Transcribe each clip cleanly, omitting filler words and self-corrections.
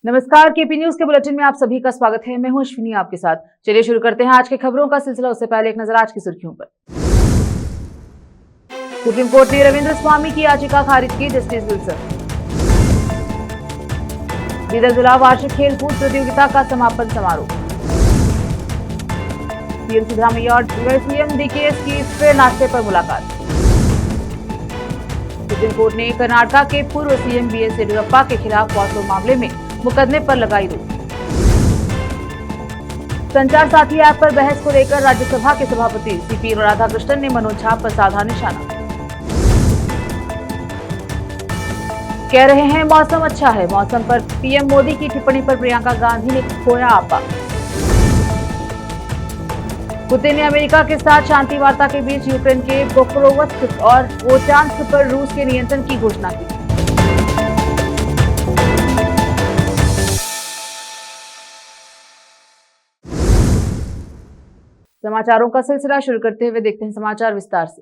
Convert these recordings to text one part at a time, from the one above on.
नमस्कार, KP news के bulletin में आप सभी का स्वागत है। मैं हूं अश्विनी आपके साथ। चलिए शुरू करते हैं आज के खबरों का सिलसिला। उससे पहले एक नजर आज की सुर्खियों पर। सुप्रीम कोर्ट ने रविंद्र स्वामी की याचिका खारिज की। Justice Wilson. बीदर जिला वार्षिक खेलकूद प्रतियोगिता का समापन समारोह। सीएम सिद्धरामैया और सीएम डीकेएस की फिर नाश्ते पर मुलाकात। सुप्रीम कोर्ट ने कर्नाटक के पूर्व सीएम बीएस येडियुरप्पा के खिलाफ पॉक्सो मामले में मुकदमे पर लगाई रोक। संचार साथी ऐप पर बहस को लेकर राज्यसभा के सभापति सीपी राधाकृष्णन ने मनोज झा पर साधा निशाना। कह रहे हैं मौसम अच्छा है। मौसम पर पीएम मोदी की टिप्पणी पर प्रियंका गांधी ने खोया आपा। पुतिन ने अमेरिका के साथ शांति वार्ता के बीच यूक्रेन के पोक्रोवस्क और वोचांस्क पर रूस के नियंत्रण की घोषणा की। समाचारों का सिलसिला शुरू करते हुए देखते हैं समाचार विस्तार से।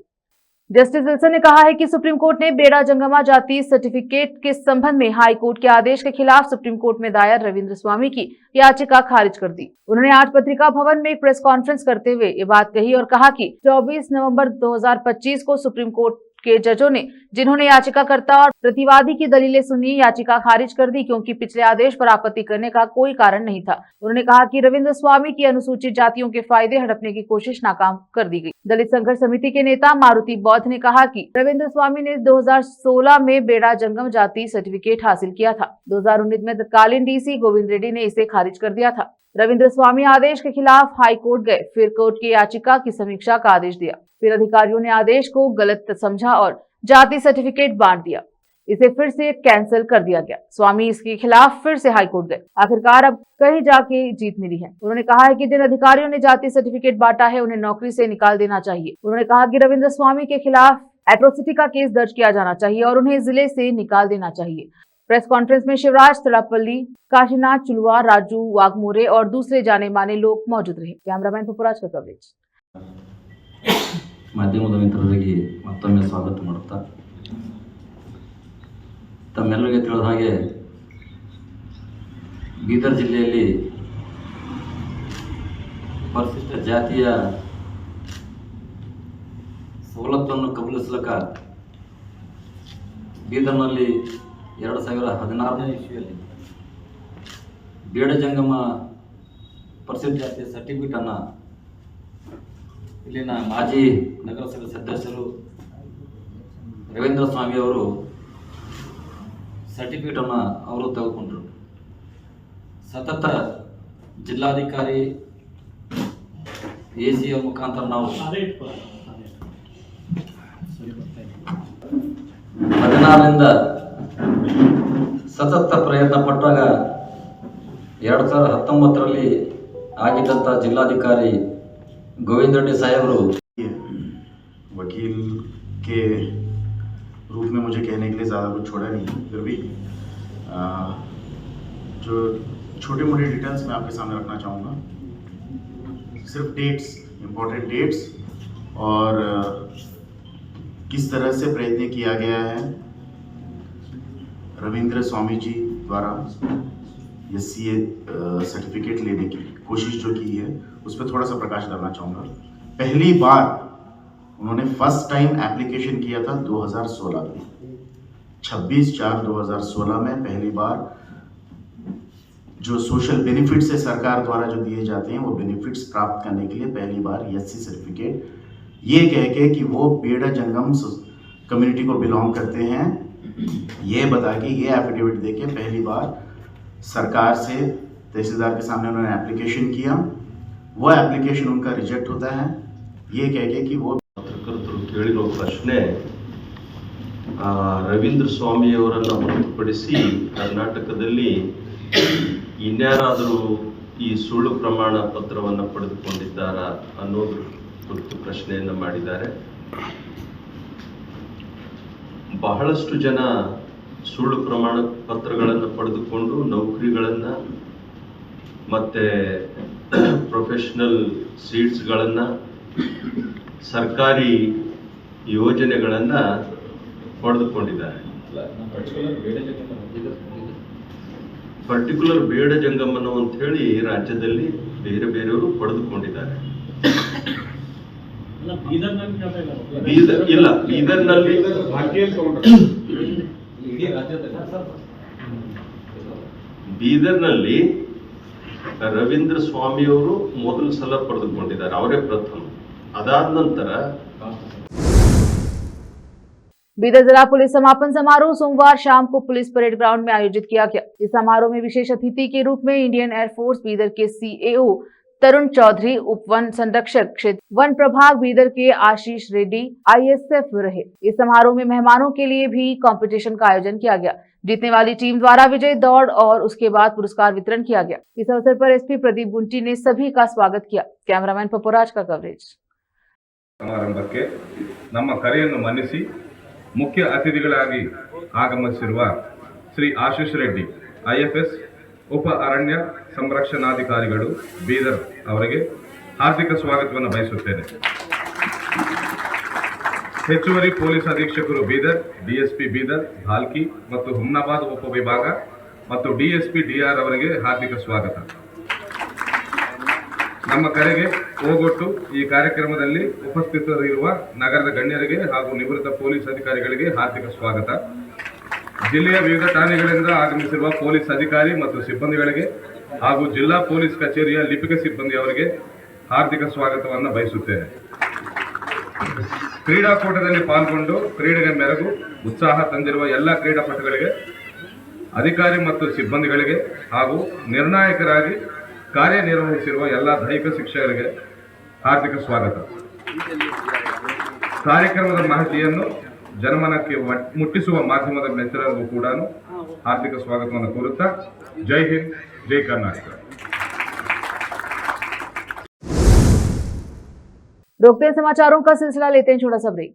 जस्टिस विल्सन ने कहा है कि सुप्रीम कोर्ट ने बेड़ा जंगमा जाति सर्टिफिकेट के संबंध में हाई कोर्ट के आदेश के खिलाफ सुप्रीम कोर्ट में दायर रविंद्र स्वामी की याचिका खारिज कर दी। उन्होंने आज पत्रिका भवन में एक प्रेस कॉन्फ्रेंस करते हुए ये बात कही और कहा कि 24 नवंबर 2025 को सुप्रीम कोर्ट के जजों ने जिन्होंने याचिकाकर्ता और प्रतिवादी की दलीलें सुनी, याचिका खारिज कर दी क्योंकि पिछले आदेश पर आपत्ति करने का कोई कारण नहीं था। उन्होंने कहा कि रविंद्र स्वामी की अनुसूचित जातियों के फायदे हड़पने की कोशिश नाकाम कर दी गई। दलित संघर्ष समिति के नेता मारुति बौद्ध ने कहा कि रविंद्र स्वामी ने 2016 में बेड़ा जंगम जाति सर्टिफिकेट हासिल किया था। 2019 में तत्कालीन डीसी गोविंद रेड्डी ने इसे खारिज कर दिया था। रविंद्र स्वामी आदेश के खिलाफ हाई कोर्ट गए, फिर कोर्ट की याचिका की समीक्षा का आदेश दिया। फिर अधिकारियों ने आदेश को गलत समझा और जाति सर्टिफिकेट बांट दिया। इसे फिर से कैंसिल कर दिया गया। स्वामी इसके खिलाफ फिर से हाई कोर्ट गए। आखिरकार अब कहीं जाके जीत मिली है। उन्होंने कहा है कि जिन अधिकारियों ने जाति सर्टिफिकेट बांटा है उन्हें नौकरी से निकाल देना चाहिए। उन्होंने कहा कि रविंद्र स्वामी के खिलाफ एट्रोसिटी का केस दर्ज किया जाना चाहिए और उन्हें जिले से निकाल देना चाहिए। प्रेस कॉन्फ्रेंस में शिवराज तड़ापल्ली, काशीनाथ चुलवा, राजू वाघमोरे और दूसरे जाने माने लोग मौजूद रहे। कैमरामैन पुपराज का कवरेज। ಮಾಧ್ಯಮದ ಮಿತ್ರರಿಗೆ ಮತ್ತೊಮ್ಮೆ ಸ್ವಾಗತ ಮಾಡುತ್ತಾ, ತಮ್ಮೆಲ್ಲರಿಗೆ ತಿಳಿದ ಹಾಗೆ ಬೀದರ್ ಜಿಲ್ಲೆಯಲ್ಲಿ ಪರಿಶಿಷ್ಟ ಜಾತಿಯ ಸವಲತ್ತನ್ನು ಕಬಳಿಸಲಿಕ್ಕೆ ಬೀದರ್ನಲ್ಲಿ 2016ನೇ ಇಸ್ವಿಯಲ್ಲಿ ಬೇಡ ಜಂಗಮ ಪರಿಶಿಷ್ಟ ಜಾತಿಯ ಸರ್ಟಿಫಿಕೇಟನ್ನು ಇಲ್ಲಿನ ಮಾಜಿ ನಗರಸಭೆ ಸದಸ್ಯರು ರವೀಂದ್ರ ಸ್ವಾಮಿ ಅವರು ಸರ್ಟಿಫಿಕೇಟನ್ನು ಅವರು ತೆಗೆದುಕೊಂಡರು. ಸತತ ಜಿಲ್ಲಾಧಿಕಾರಿ ಎಸಿಯ ಮುಖಾಂತರ ನಾವು 14ರಿಂದ ಸತತ ಪ್ರಯತ್ನ ಪಟ್ಟಾಗ 2019ರಲ್ಲಿ ಆಗಿದ್ದಂಥ ಜಿಲ್ಲಾಧಿಕಾರಿ गोविंद रेड्डी साहब वकील के रूप में मुझे कहने के लिए ज़्यादा कुछ छोड़ा नहीं, फिर भी जो छोटे मोटे डिटेल्स मैं आपके सामने रखना चाहूँगा। सिर्फ डेट्स, इम्पोर्टेंट डेट्स और किस तरह से प्रयत्न किया गया है रविंद्र स्वामी जी द्वारा SCA सर्टिफिकेट लेने की कोशिश जो की है उस पर थोड़ा सा प्रकाश डालना चाहूँगा। पहली बार उन्होंने फर्स्ट टाइम एप्लीकेशन किया था 2016 में, 26/4/2016 में पहली बार जो सोशल बेनिफिट्स है सरकार द्वारा जो दिए जाते हैं वो बेनिफिट्स प्राप्त करने के लिए पहली बार SC सर्टिफिकेट ये कह के कि वो बेड़ा जंगम कम्युनिटी को बिलोंग करते हैं, ये बता के ये एफिडेविट दे के पहली बार सरकार से तहसीलदार के सामने उन्होंने एप्लीकेशन किया। वो एप्लीकेशन उनका रिजेक्ट होता है ये कह के कि वो ಪತ್ರಕರ್ತರು ಕೇಳಿರೋ ಪ್ರಶ್ನೆ ರವೀಂದ್ರ ಸ್ವಾಮಿ ಅವರನ್ನು ಹೊರತುಪಡಿಸಿ ಕರ್ನಾಟಕದಲ್ಲಿ ಇನ್ಯಾರಾದರೂ ಈ ಸುಳ್ಳು ಪ್ರಮಾಣ ಪತ್ರವನ್ನು ಪಡೆದುಕೊಂಡಿದ್ದಾರಾ ಅನ್ನೋದ್ರ ಕುರಿತು ಪ್ರಶ್ನೆಯನ್ನು ಮಾಡಿದ್ದಾರೆ. ಬಹಳಷ್ಟು ಜನ ಸುಳ್ಳು ಪ್ರಮಾಣ ಪತ್ರಗಳನ್ನು ಪಡೆದುಕೊಂಡು ನೌಕರಿಗಳನ್ನು ಮತ್ತು ಪ್ರೊಫೆಷನಲ್ ಸೀಟ್ಸ್ಗಳನ್ನು ಸರ್ಕಾರಿ ಪರ್ಟಿಕ್ಯುಲರ್ ಬೇಡ ಜಂಗಮನು ಅಂತ ಹೇಳಿ ರಾಜ್ಯದಲ್ಲಿ ಬೇರೆ ಬೇರೆಯವರು ಪಡೆದುಕೊಂಡಿದ್ದಾರೆ. ಬೀದರ್ನಲ್ಲಿ ರವೀಂದ್ರ ಸ್ವಾಮಿಯವರು ಮೊದಲ ಸಲ ಪಡೆದುಕೊಂಡಿದ್ದಾರೆ, ಅವರೇ ಪ್ರಥಮ. ಅದಾದ ನಂತರ बीदर जिला पुलिस समापन समारोह सोमवार शाम को पुलिस परेड ग्राउंड में आयोजित किया गया। इस समारोह में विशेष अतिथि के रूप में इंडियन एयरफोर्स बीदर के सीएओ तरुण चौधरी, उप वन संरक्षक क्षेत्र वन प्रभाग बीदर के आशीष रेड्डी आईएसएफ रहे। इस समारोह में मेहमानों के लिए भी कंपटीशन का आयोजन किया गया। जीतने वाली टीम द्वारा विजय दौड़ और उसके बाद पुरस्कार वितरण किया गया। इस अवसर पर एसपी प्रदीप गुंटी ने सभी का स्वागत किया। कैमरामैन पपुराज का कवरेज। ಸಮಾರಂಭಕ್ಕೆ ನಮ್ಮ ಕರೆಯನ್ನು ಮನ್ನಿಸಿ ಮುಖ್ಯ ಅತಿಥಿಗಳಾಗಿ ಆಗಮಿಸಿರುವ ಶ್ರೀ ಆಶೀಶ್ ರೆಡ್ಡಿ ಐಎಫ್ಎಸ್ ಉಪ ಅರಣ್ಯ ಸಂರಕ್ಷಣಾಧಿಕಾರಿಗಳು ಬೀದರ್ ಅವರಿಗೆ ಹಾರ್ದಿಕ ಸ್ವಾಗತವನ್ನು ಬಯಸುತ್ತೇನೆ. ಹೆಚ್ಚುವರಿ ಪೊಲೀಸ್ ಅಧೀಕ್ಷಕರು ಬೀದರ್, ಡಿಎಸ್ಪಿ ಬೀದರ್, ಭಾಲ್ಕಿ ಮತ್ತು ಹುಮ್ನಾಬಾದ್ ಉಪವಿಭಾಗ ಮತ್ತು ಡಿಎಸ್ಪಿ ಡಿಆರ್ ಅವರಿಗೆ ಹಾರ್ದಿಕ ಸ್ವಾಗತ. ನಮ್ಮ ಕರೆಗೆ ಹೋಗೊಟ್ಟು ಈ ಕಾರ್ಯಕ್ರಮದಲ್ಲಿ ಉಪಸ್ಥಿತರಿರುವ ನಗರದ ಗಣ್ಯರಿಗೆ ಹಾಗೂ ನಿವೃತ್ತ ಪೊಲೀಸ್ ಅಧಿಕಾರಿಗಳಿಗೆ ಹಾರ್ದಿಕ ಸ್ವಾಗತ. ಜಿಲ್ಲೆಯ ವಿವಿಧ ಠಾಣೆಗಳಿಂದ ಆಗಮಿಸಿರುವ ಪೊಲೀಸ್ ಅಧಿಕಾರಿ ಮತ್ತು ಸಿಬ್ಬಂದಿಗಳಿಗೆ ಹಾಗೂ ಜಿಲ್ಲಾ ಪೊಲೀಸ್ ಕಚೇರಿಯ ಲಿಪಿಕ ಸಿಬ್ಬಂದಿಯವರಿಗೆ ಹಾರ್ದಿಕ ಸ್ವಾಗತವನ್ನು ಬಯಸುತ್ತೇನೆ. ಕ್ರೀಡಾಕೂಟದಲ್ಲಿ ಪಾಲ್ಗೊಂಡು ಕ್ರೀಡೆಗೆ ಮೆರುಗು ಉತ್ಸಾಹ ತಂದಿರುವ ಎಲ್ಲ ಕ್ರೀಡಾಪಟುಗಳಿಗೆ, ಅಧಿಕಾರಿ ಮತ್ತು ಸಿಬ್ಬಂದಿಗಳಿಗೆ ಹಾಗೂ ನಿರ್ಣಾಯಕರಾಗಿ ಕಾರ್ಯನಿರ್ವಹಿಸಿರುವ ಎಲ್ಲ ದೈಹಿಕ ಶಿಕ್ಷಕರಿಗೆ ಹಾರ್ದಿಕ ಸ್ವಾಗತ. ಕಾರ್ಯಕ್ರಮದ ಮಾಹಿತಿಯನ್ನು ಜನಮನಕ್ಕೆ ಮುಟ್ಟಿಸುವ ಮಾಧ್ಯಮದ ಮಿತ್ರರಿಗೂ ಕೂಡ ಹಾರ್ದಿಕ ಸ್ವಾಗತವನ್ನು ಕೋರುತ್ತಾ ಜೈ ಹಿಂದ್, ಜೈ ಕರ್ನಾಟಕ. रोकते हैं समाचारों का सिलसिला, लेते हैं छोटा सा ब्रेक।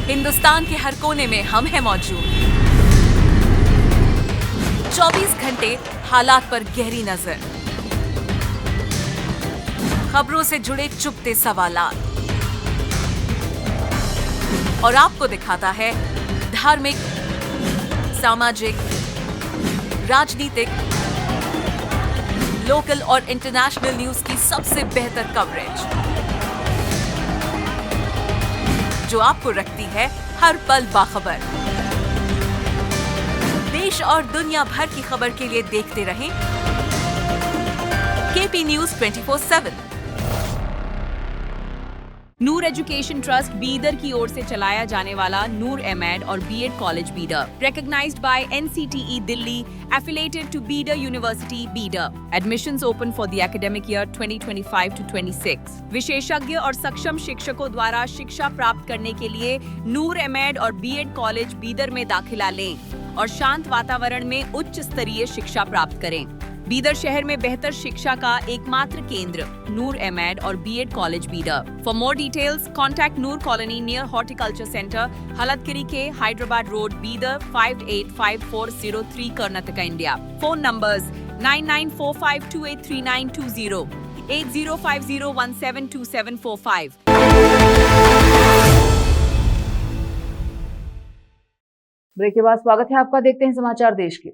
हिंदुस्तान के हर कोने में हम हैं मौजूद। 24 घंटे हालात पर गहरी नजर, खबरों से जुड़े चुपते सवालात और आपको दिखाता है धार्मिक, सामाजिक, राजनीतिक, लोकल और इंटरनेशनल न्यूज की सबसे बेहतर कवरेज, जो आपको रखती है हर पल बाखबर। देश और दुनिया भर की खबर के लिए देखते रहें KP news 24/7। Noor education trust Bidar की ओर से चलाया जाने वाला नूर एमएड और BEd college Bidar, recognized by NCTE Delhi, affiliated to Bidar University Bidar. Admissions open for the academic year 2025 to 26. विशेषज्ञ और सक्षम शिक्षकों द्वारा शिक्षा प्राप्त करने के लिए नूर एमएड और बीएड कॉलेज बीदर में दाखिला लें और शांत वातावरण में उच्च स्तरीय शिक्षा प्राप्त करें। बीदर शहर में बेहतर शिक्षा का एकमात्र केंद्र नूर एमएड और BEd college Bidar. For more details contact Noor colony near horticulture centre, Haladgiri के Hyderabad road Bidar 585403 Karnataka India. Phone numbers 9945283920, 8050172745। Break के बाद स्वागत है आपका, देखते हैं समाचार देश के।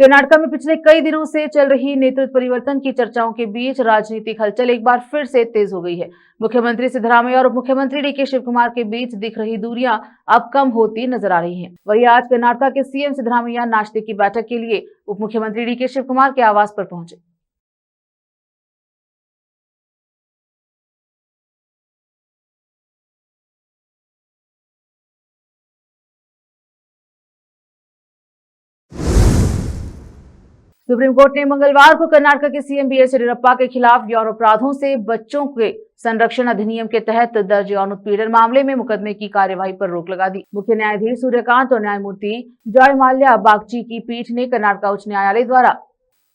कर्नाटक में पिछले कई दिनों से चल रही नेतृत्व परिवर्तन की चर्चाओं के बीच राजनीतिक हलचल एक बार फिर से तेज हो गई है। मुख्यमंत्री सिद्धरामैया और उप मुख्यमंत्री डीके शिव कुमार के बीच दिख रही दूरियां अब कम होती नजर आ रही हैं। वहीं आज कर्नाटक के सीएम सिद्धरामैया नाश्ते की बैठक के लिए उप मुख्यमंत्री डीके शिव कुमार के आवास पर पहुंचे। सुप्रीम कोर्ट ने मंगलवार को कर्नाटक के सीएम बीएस येदियुरप्पा के खिलाफ यौन अपराधों से बच्चों के संरक्षण अधिनियम के तहत दर्ज यौन उत्पीड़न मामले में मुकदमे की कार्यवाही पर रोक लगा दी। मुख्य न्यायाधीश सूर्यकांत और न्यायमूर्ति जयमाल्या बागची की पीठ ने कर्नाटक उच्च न्यायालय द्वारा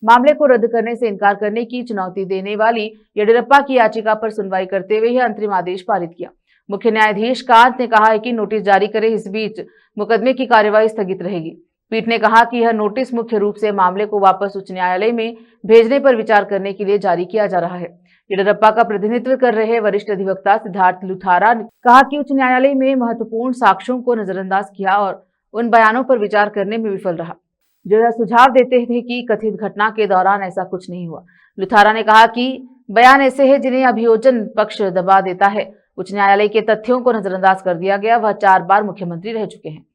मामले को रद्द करने से इनकार करने की चुनौती देने वाली येदियुरप्पा की याचिका पर सुनवाई करते हुए यह अंतरिम आदेश पारित किया। मुख्य न्यायाधीश कांत ने कहा है कि नोटिस जारी करे, इस बीच मुकदमे की कार्यवाही स्थगित रहेगी। पीठ ने कहा कि यह नोटिस मुख्य रूप से मामले को वापस उच्च न्यायालय में भेजने पर विचार करने के लिए जारी किया जा रहा है। येडियुरप्पा का प्रतिनिधित्व कर रहे वरिष्ठ अधिवक्ता सिद्धार्थ लुथारा ने कहा कि उच्च न्यायालय में महत्वपूर्ण साक्ष्यों को नजरअंदाज किया और उन बयानों पर विचार करने में विफल रहा जो यह सुझाव देते थे कि कथित घटना के दौरान ऐसा कुछ नहीं हुआ। लुथारा ने कहा कि बयान ऐसे हैं जिन्हें अभियोजन पक्ष दबा देता है। उच्च न्यायालय के तथ्यों को नजरअंदाज कर दिया गया। वह 4 बार मुख्यमंत्री रह चुके हैं।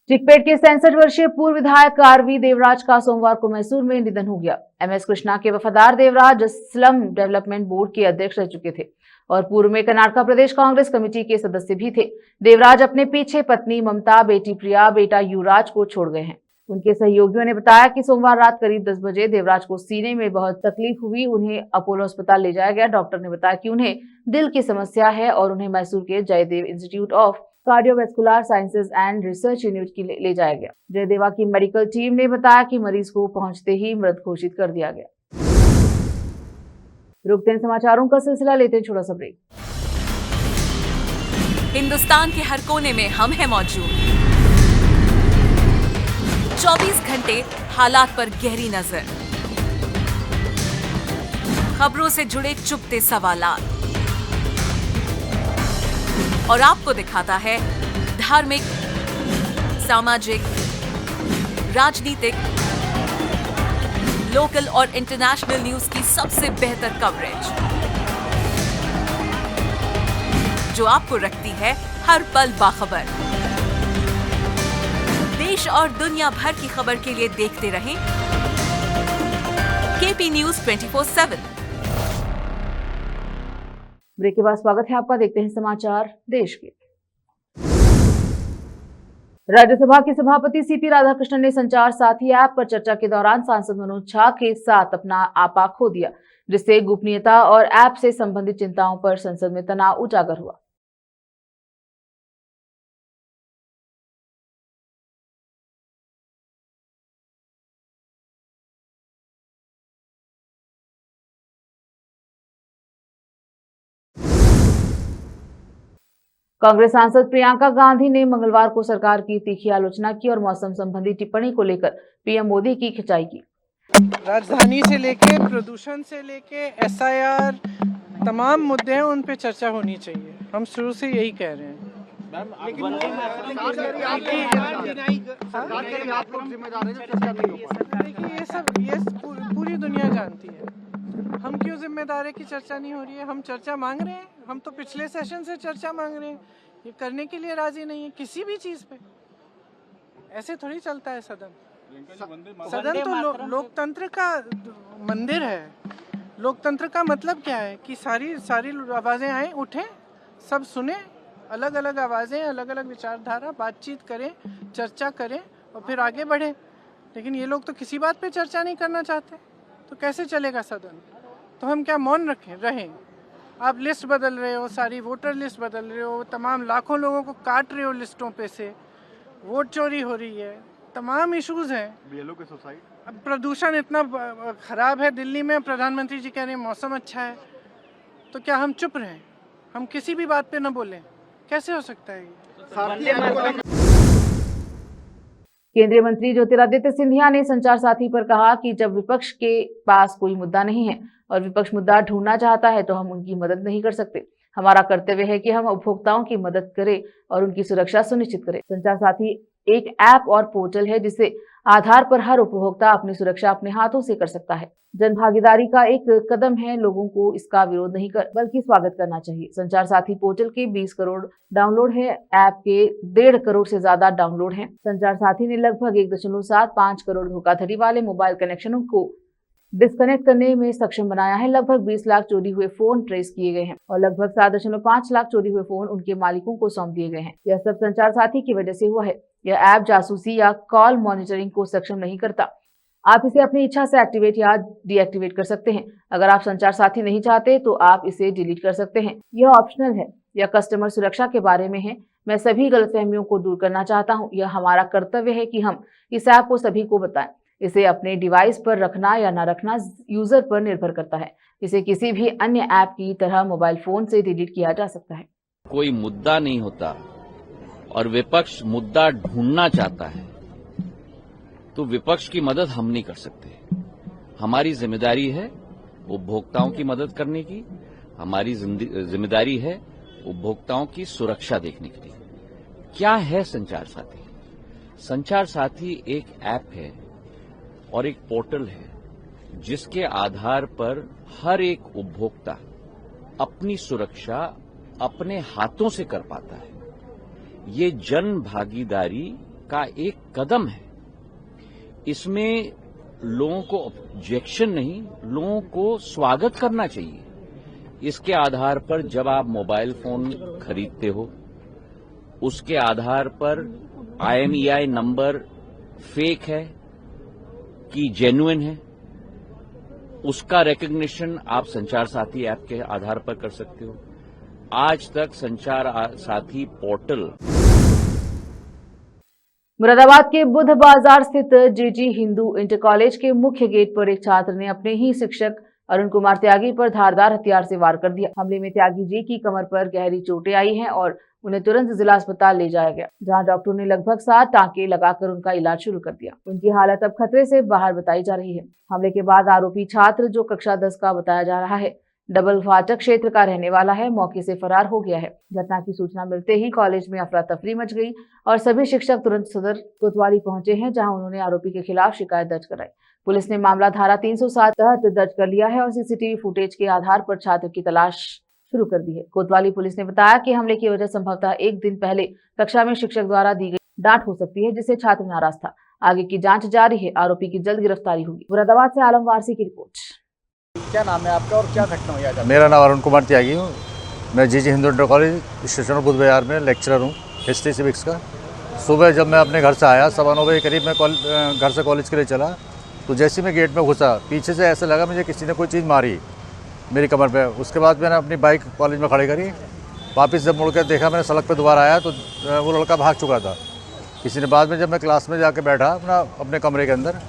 चिकपेट के 67 वर्षीय पूर्व विधायक आरवी देवराज का सोमवार को मैसूर में निधन हो गया। एमएस कृष्णा के वफादार देवराज स्लम डेवलपमेंट बोर्ड के अध्यक्ष रह चुके थे और पूर्व में कर्नाटक प्रदेश कांग्रेस कमेटी के सदस्य भी थे। देवराज अपने पीछे पत्नी ममता, बेटी प्रिया, बेटा युवराज को छोड़ गए हैं। उनके सहयोगियों ने बताया कि सोमवार रात करीब 10 बजे देवराज को सीने में बहुत तकलीफ हुई। उन्हें अपोलो अस्पताल ले जाया गया। डॉक्टर ने बताया कि उन्हें दिल की समस्या है और उन्हें मैसूर के Jayadeva institute of cardiovascular sciences and research unit की ले जाया गया। जयदेवा की मेडिकल टीम ने बताया कि मरीज को पहुंचते ही मृत घोषित कर दिया गया। रुकते हैं समाचारों का सिलसिला, लेते हैं छोटा सा ब्रेक। हिंदुस्तान के हर कोने में हम हैं मौजूद। 24 घंटे हालात पर गहरी नजर, खबरों से जुड़े चुपते सवालात और आपको दिखाता है धार्मिक, सामाजिक, राजनीतिक, लोकल और इंटरनेशनल न्यूज की सबसे बेहतर कवरेज जो आपको रखती है हर पल बाखबर। देश और दुनिया भर की खबर के लिए देखते रहें केपी न्यूज 24/7। ब्रेक के बाद स्वागत है आपका। देखते हैं समाचार देश के। राज्यसभा के सभापति सीपी राधाकृष्णन ने संचार साथी ऐप पर चर्चा के दौरान सांसद मनोज झा के साथ अपना आपा खो दिया, जिससे गोपनीयता और ऐप से संबंधित चिंताओं पर संसद में तनाव उजागर हुआ। कांग्रेस सांसद प्रियंका गांधी ने मंगलवार को सरकार की तीखी आलोचना की और मौसम संबंधी टिप्पणी को लेकर पीएम मोदी की खिंचाई की। राजधानी से लेके प्रदूषण से लेके एसआईआर तमाम मुद्दे हैं, उन पे चर्चा होनी चाहिए। हम शुरू से यही कह रहे हैं। ये पूरी दुनिया जानती है। हम क्यों जिम्मेदार है कि चर्चा नहीं हो रही है? हम चर्चा मांग रहे हैं। हम तो पिछले सेशन से चर्चा मांग रहे हैं। ये करने के लिए राजी नहीं है किसी भी चीज पे। ऐसे थोड़ी चलता है सदन। सदन तो लोकतंत्र का मंदिर है। लोकतंत्र का मतलब क्या है कि सारी आवाजें आए, उठें, सब सुने, अलग अलग आवाजें, अलग अलग विचारधारा, बातचीत करें, चर्चा करें और फिर आगे बढ़े। लेकिन ये लोग तो किसी बात पे चर्चा नहीं करना चाहते, तो कैसे चलेगा सदन? तो हम क्या मौन रहें? आप लिस्ट बदल रहे हो, सारी वोटर लिस्ट बदल रहे हो, तमाम लाखों लोगों को काट रहे हो लिस्टों पे से, वोट चोरी हो रही है, तमाम इश्यूज हैं। बीएलओ के सुसाइड, अब प्रदूषण इतना खराब है दिल्ली में, प्रधानमंत्री जी कह रहे हैं मौसम अच्छा है, तो क्या हम चुप रहें? हम किसी भी बात पे न बोलें? कैसे हो सकता है ये? केंद्रीय मंत्री ज्योतिरादित्य सिंधिया ने संचार साथी पर कहा कि जब विपक्ष के पास कोई मुद्दा नहीं है और विपक्ष मुद्दा ढूंढना चाहता है तो हम उनकी मदद नहीं कर सकते। हमारा कर्तव्य है कि हम उपभोक्ताओं की मदद करें और उनकी सुरक्षा सुनिश्चित करें। संचार साथी एक ऐप और पोर्टल है जिससे आधार पर हर उपभोक्ता अपनी सुरक्षा अपने हाथों से कर सकता है। जन भागीदारी का एक कदम है। लोगों को इसका विरोध नहीं कर बल्कि स्वागत करना चाहिए। संचार साथी पोर्टल के 20 करोड़ डाउनलोड है। ऐप के 1.5 करोड़ से ज्यादा डाउनलोड हैं। संचार साथी ने लगभग 1.75 करोड़ धोखाधड़ी वाले मोबाइल कनेक्शनों को डिस्कनेक्ट करने में सक्षम बनाया है। लगभग 20 लाख चोरी हुए फोन ट्रेस किए गए हैं और लगभग 7.5 लाख चोरी हुए फोन उनके मालिकों को सौंप दिए गए हैं। यह सब संचार साथी की वजह से हुआ है। यह ऐप जासूसी या कॉल मॉनिटरिंग को सक्षम नहीं करता। आप इसे अपनी इच्छा से एक्टिवेट या डीएक्टिवेट कर सकते हैं। अगर आप संचार साथी नहीं चाहते तो आप इसे डिलीट कर सकते हैं। यह ऑप्शनल है। यह कस्टमर सुरक्षा के बारे में है। मैं सभी गलतफहमियों को दूर करना चाहता हूं। यह हमारा कर्तव्य है कि हम इस ऐप को सभी को बताएं। इसे अपने डिवाइस पर रखना या न रखना यूजर पर निर्भर करता है। इसे किसी भी अन्य ऐप की तरह मोबाइल फोन से डिलीट किया जा सकता है। कोई मुद्दा नहीं होता और विपक्ष मुद्दा ढूंढना चाहता है तो विपक्ष की मदद हम नहीं कर सकते। हमारी जिम्मेदारी है उपभोक्ताओं की मदद करने की, हमारी जिम्मेदारी है उपभोक्ताओं की सुरक्षा देखने के लिए। क्या है संचार साथी? संचार साथी एक ऐप है और एक पोर्टल है जिसके आधार पर हर एक उपभोक्ता अपनी सुरक्षा अपने हाथों से कर पाता है। ये जन भागीदारी का एक कदम है। इसमें लोगों को ऑब्जेक्शन नहीं, लोगों को स्वागत करना चाहिए। इसके आधार पर जब आप मोबाइल फोन खरीदते हो, उसके आधार पर IMEI नंबर फेक है कि जेन्युइन है, उसका रिकग्निशन आप संचार साथी ऐप के आधार पर कर सकते हो। आज तक संचार साथी पोर्टल मुरादाबाद के बुध बाजार स्थित जीजी हिंदू इंटर कॉलेज के मुख्य गेट पर एक छात्र ने अपने ही शिक्षक अरुण कुमार त्यागी पर धारदार हथियार से वार कर दिया। हमले में त्यागी जी की कमर पर गहरी चोटें आई हैं और उन्हें तुरंत जिला अस्पताल ले जाया गया, जहां डॉक्टरों ने लगभग 7 टांके लगाकर उनका इलाज शुरू कर दिया। उनकी हालत अब खतरे से बाहर बताई जा रही है। हमले के बाद आरोपी छात्र, जो कक्षा 10 का बताया जा रहा है, डबल फाटक क्षेत्र का रहने वाला है, मौके से फरार हो गया है। घटना की सूचना मिलते ही कॉलेज में अफरा तफरी मच गई और सभी शिक्षक तुरंत सदर कोतवाली पहुंचे हैं, जहां उन्होंने आरोपी के खिलाफ शिकायत दर्ज कराई। पुलिस ने मामला धारा 307 तहत दर्ज कर लिया है और सीसीटीवी फुटेज के आधार पर छात्र की तलाश शुरू कर दी है। कोतवाली पुलिस ने बताया कि हमले की वजह संभवतः एक दिन पहले कक्षा में शिक्षक द्वारा दी गई डांट हो सकती है, जिससे छात्र नाराज था। आगे की जांच जारी है। आरोपी की जल्द गिरफ्तारी होगी। मुरादाबाद से आलम वारसी की रिपोर्ट। क्या नाम है आपका और क्या घटना हुई आज? मेरा नाम अरुण कुमार त्यागी हूँ। मैं जीजी हिंदू इंटर कॉलेज स्टेशन बुध बाजार में लेक्चरर हूँ हिस्ट्री सिविक्स का। सुबह जब मैं अपने घर से आया 9:15 बजे करीब मैं घर से कॉलेज के लिए चला, तो जैसे ही मैं गेट में घुसा, पीछे से ऐसा लगा मुझे किसी ने कोई चीज़ मारी मेरी कमर पे। उसके बाद मैंने अपनी बाइक कॉलेज में खड़ी करी। वापस जब मुड़ कर देखा, मैंने सड़क पे दोबारा आया तो वो लड़का भाग चुका था किसी ने। बाद में जब मैं क्लास में जाके बैठा अपने कमरे के अंदर,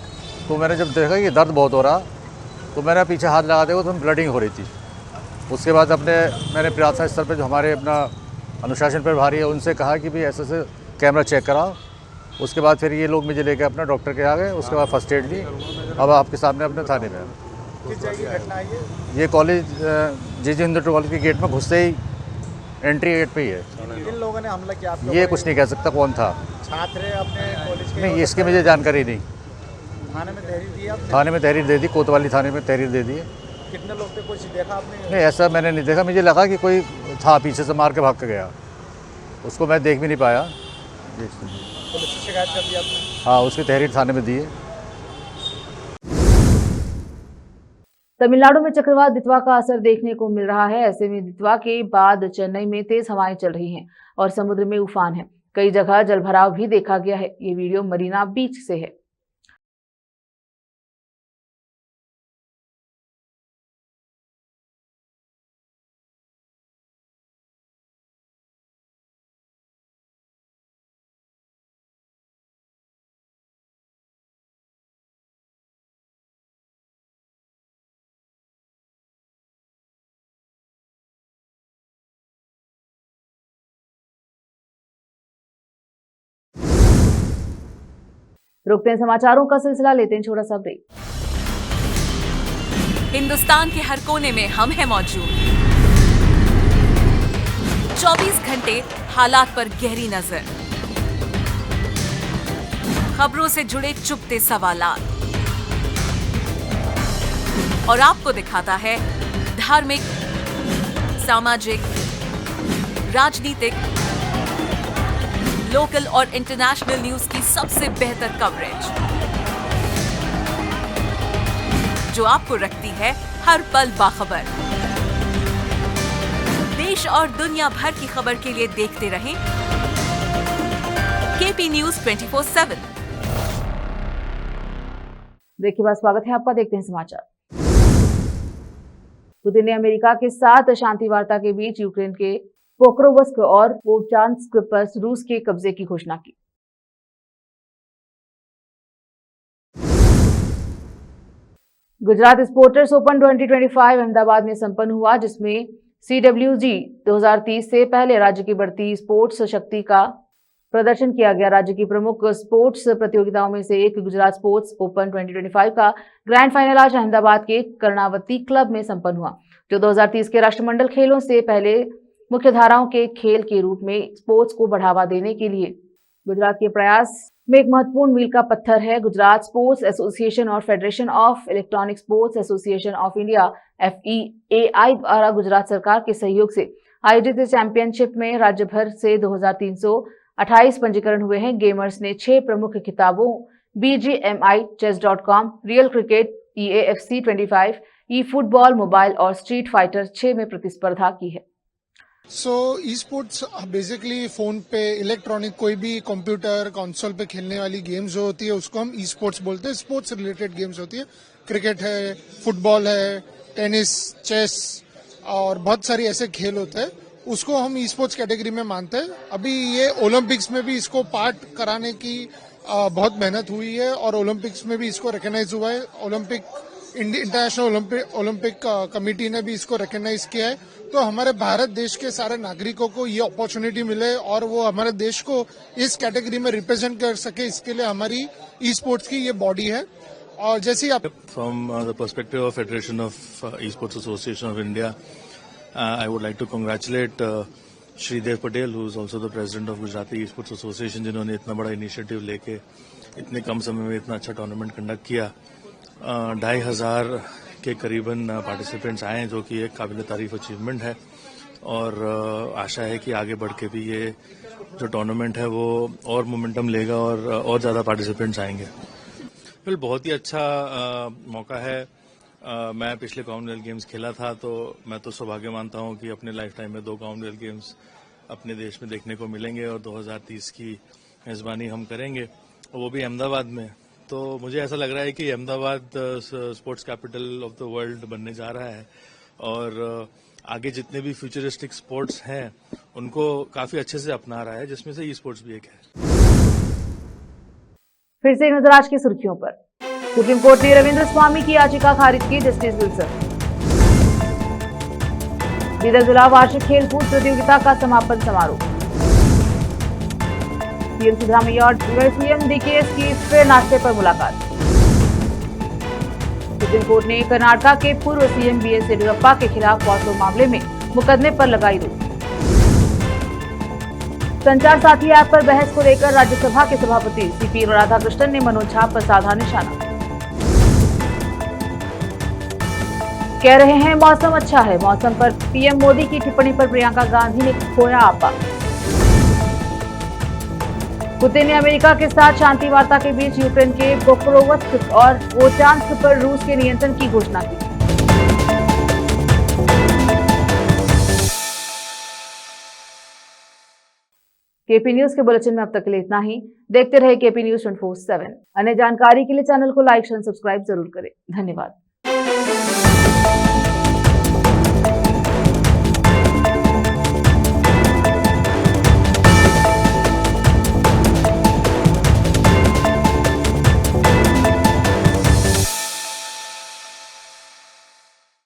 तो मैंने जब देखा कि दर्द बहुत हो रहा, तो मैंने पीछे हाथ लगा देखा तो ब्लडिंग हो रही थी। उसके बाद मैंने प्रार्थना स्थल पर जो हमारे अपना अनुशासन पर भारी है, उनसे कहा कि भाई ऐसे कैमरा चेक कराओ। उसके बाद फिर ये लोग मुझे लेके अपना डॉक्टर के आ गए। उसके बाद फर्स्ट एड ली। अब आपके सामने अपने थाने में। किस जगह की घटना है ये कॉलेज जीजी हिंदू कॉलेज के गेट में घुसते ही एंट्री गेट पे ही है। किन लोगों ने हमला किया आपको? ये कुछ नहीं कह सकता कौन था। छात्र अपने कॉलेज के? नहीं, इसकी मुझे जानकारी नहीं। थाने में तहरीर दी आपने? थाने में तहरीर दे दी, कोतवाली थाने में तहरीर दे दी है। कितने लोग थे, कुछ देखा आपने? नहीं, ऐसा मैंने नहीं देखा। मुझे लगा कि कोई था पीछे से मार के भाग के गया, उसको मैं देख भी नहीं पाया। पुलिस से शिकायत कर दी आपने? हाँ, उसकी तहरीर थाने में दी है। तमिलनाडु में चक्रवात दितवा का असर देखने को मिल रहा है। ऐसे में दितवा के बाद चेन्नई में तेज हवाएं चल रही हैं और समुद्र में उफान है। कई जगह जलभराव भी देखा गया है। ये वीडियो मरीना बीच से है। रुकते हैं समाचारों का सिलसिला, लेते हैं छोटा सा ब्रेक। हिंदुस्तान के हर कोने में हम हैं मौजूद। 24 घंटे हालात पर गहरी नजर, खबरों से जुड़े चुपते सवालात और आपको दिखाता है धार्मिक, सामाजिक, राजनीतिक, लोकल और इंटरनेशनल न्यूज की सबसे बेहतर कवरेज, जो आपको रखती है हर पल बाखबर। देश और दुनिया भर की खबर के लिए देखते रहें केपी न्यूज 24/7। देखिए, बस स्वागत है आपका। देखते हैं समाचार। पुतिन ने अमेरिका के साथ शांति वार्ता के बीच यूक्रेन के पोक्रोवस्क और वोचांस्क पर रूस के कब्जे की घोषणा की। गुजरात स्पोर्टर्स ओपन 2025 अहमदाबाद में संपन्न हुआ, जिसमें CWG 2030 से पहले राज्य की बढ़ती स्पोर्ट्स शक्ति का प्रदर्शन किया गया। राज्य की प्रमुख स्पोर्ट्स प्रतियोगिताओं में से एक गुजरात स्पोर्ट्स ओपन 2025 का ग्रैंड फाइनल आज अहमदाबाद के कर्णावती क्लब में संपन्न हुआ, जो 2030 के राष्ट्रमंडल खेलों से पहले मुख्य धाराओं के खेल के रूप में स्पोर्ट्स को बढ़ावा देने के लिए गुजरात के प्रयास में एक महत्वपूर्ण मील का पत्थर है। गुजरात स्पोर्ट्स एसोसिएशन और federation of electronic sports association of India FEAI द्वारा गुजरात सरकार के सहयोग से आयोजित इस चैंपियनशिप में राज्य भर से 2328 पंजीकरण हुए हैं। गेमर्स ने 6 प्रमुख खिताबों BGMI, Chess.com, real cricket, EAFC 25, football, mobile और स्ट्रीट फाइटर 6 में प्रतिस्पर्धा की है। ई स्पोर्ट्स बेसिकली फोन पे इलेक्ट्रॉनिक कोई भी कंप्यूटर कंसोल पे खेलने वाली गेम्स जो होती है उसको हम ई स्पोर्ट्स बोलते हैं। स्पोर्ट्स रिलेटेड गेम्स होती है, क्रिकेट है, फुटबॉल है, टेनिस, चेस और बहुत सारी ऐसे खेल होते हैं, उसको हम ई स्पोर्ट्स कैटेगरी में मानते हैं। अभी ये ओलंपिक्स में भी इसको पार्ट कराने की बहुत मेहनत हुई है और ओलंपिक्स में भी इसको रिकॉग्नाइज हुआ है। इंटरनेशनल ओलंपिक कमेटी ने भी इसको रिकॉग्नाइज किया है। तो हमारे भारत देश के सारे नागरिकों को ये अपॉर्चुनिटी मिले और वो हमारे देश को इस कैटेगरी में रिप्रेजेंट कर सके, इसके लिए हमारी ई स्पोर्ट्स की ये बॉडी है। और जैसे आप from the perspective of federation of esports association of India, I would like to congratulate Sridev Patel, who is also the president of Gujarati esports association, जिन्होंने इतना बड़ा इनिशिएटिव लेके इतने कम समय में इतना अच्छा टूर्नामेंट कंडक्ट किया। 2500 के करीबन पार्टिसिपेंट्स आए हैं, जो कि एक काबिल तारीफ अचीवमेंट है और आशा है कि आगे बढ़ के भी ये जो टूर्नामेंट है वो और मोमेंटम लेगा और ज़्यादा पार्टिसिपेंट्स आएंगे। फिर बहुत ही अच्छा मौका है। मैं पिछले कॉमनवेल्थ गेम्स खेला था, तो मैं तो सौभाग्य मानता हूँ कि अपने लाइफ टाइम में 2 कॉमनवेल्थ गेम्स अपने देश में देखने को मिलेंगे और 2030 की मेज़बानी हम करेंगे, वो भी अहमदाबाद में। तो मुझे ऐसा लग रहा है कि Ahmedabad sports capital of the world बनने जा रहा है और आगे जितने भी फ्यूचरिस्टिक स्पोर्ट्स हैं उनको काफी अच्छे से अपना रहा है, जिसमें से ई स्पोर्ट्स भी एक है। फिर से नजर आज की सुर्खियों पर। सुप्रीम कोर्ट ने रविंद्र स्वामी की याचिका खारिज की। Justice Wilson. बीदर जिला वार्षिक खेल कूद प्रतियोगिता का समापन समारोह। सीएम सिद्धरामैया और सीएम DKS की फिर नाश्ते पर मुलाकात। सुप्रीम कोर्ट ने कर्नाटक के पूर्व CM BS येडियुरप्पा के खिलाफ पॉक्सो मामले में मुकदमे पर लगाई रोक। संचार साथी ऐप पर बहस को लेकर राज्यसभा के सभापति CP राधाकृष्णन ने मनोज झा पर साधा निशाना। कह रहे हैं मौसम अच्छा है। मौसम पर PM मोदी की टिप्पणी पर प्रियंका गांधी ने खोया आपा। पुतिन ने अमेरिका के साथ शांति वार्ता के बीच यूक्रेन के पोक्रोवस्क और वोचांस्क पर रूस के नियंत्रण की घोषणा की। KP न्यूज के बुलेटिन में अब तक के लिए इतना ही। देखते रहे KP न्यूज 24/7। अन्य जानकारी के लिए चैनल को लाइक, शेयर, सब्सक्राइब जरूर करें। धन्यवाद।